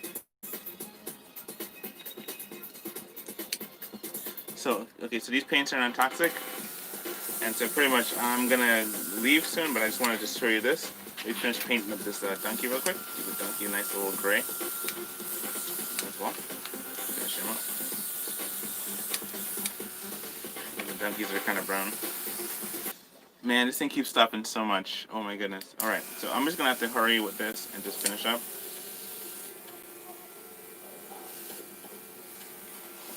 So, okay, so these paints are non-toxic, and so pretty much I'm gonna leave soon, but I just wanted to show you this. We finished painting up this donkey real quick. Give the donkey a nice little gray as well. Finish him up. The donkeys are kind of brown. Man, this thing keeps stopping so much. Oh my goodness. All right, so I'm just gonna have to hurry with this and just finish up.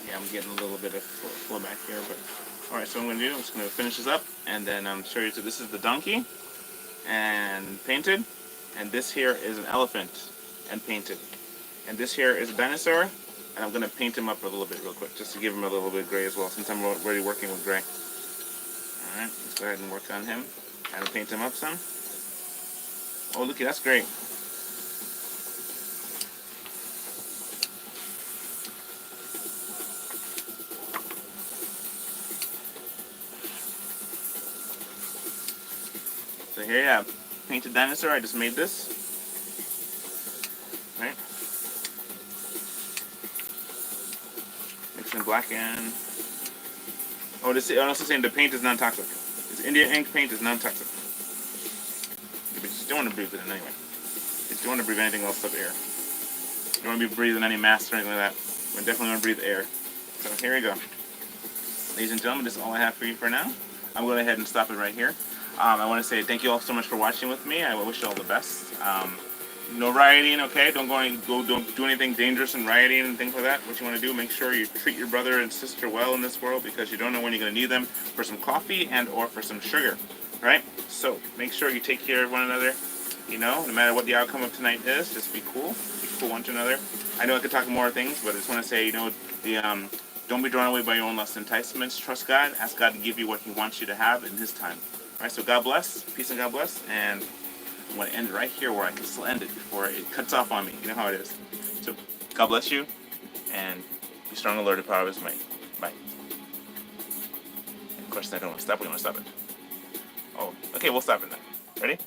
Yeah, I'm getting a little bit of flow back here, but alright, so what I'm going to do, I'm just going to finish this up and then show you. So this is the donkey and painted, and this here is an elephant and painted, and this here is a dinosaur, and I'm going to paint him up a little bit real quick just to give him a little bit of gray as well, since I'm already working with gray. Alright, let's go ahead and work on him and paint him up some. Oh, looky, that's great. So here you have painted dinosaur. I just made this. Right. Mixing black in. Oh, this I'm also saying the paint is non-toxic. This India ink paint is non-toxic. But you just don't want to breathe it in anyway. You just don't want to breathe anything else up air. You don't want to be breathing any masks or anything like that. We definitely want to breathe air. So here we go. ladies and gentlemen, this is all I have for you for now. I'm going to go ahead and stop it right here. I want to say thank you all so much for watching with me. I wish you all the best. No rioting, okay? Don't do anything dangerous and rioting and things like that. What you want to do, make sure you treat your brother and sister well in this world, because you don't know when you're going to need them for some coffee and or for some sugar, right? So make sure you take care of one another. You know, no matter what the outcome of tonight is, just be cool one to another. I know I could talk more things, but I just want to say, you know, don't be drawn away by your own lust enticements. Trust God. Ask God to give you what He wants you to have in His time. All right, so God bless. Peace and God bless. And I'm going to end it right here where I can still end it before it cuts off on me. You know how it is. So God bless you, and be strong and Lord the power of His might. Bye. And of course, I don't want to stop. We don't want to stop it. Oh, okay, we'll stop it now. Ready?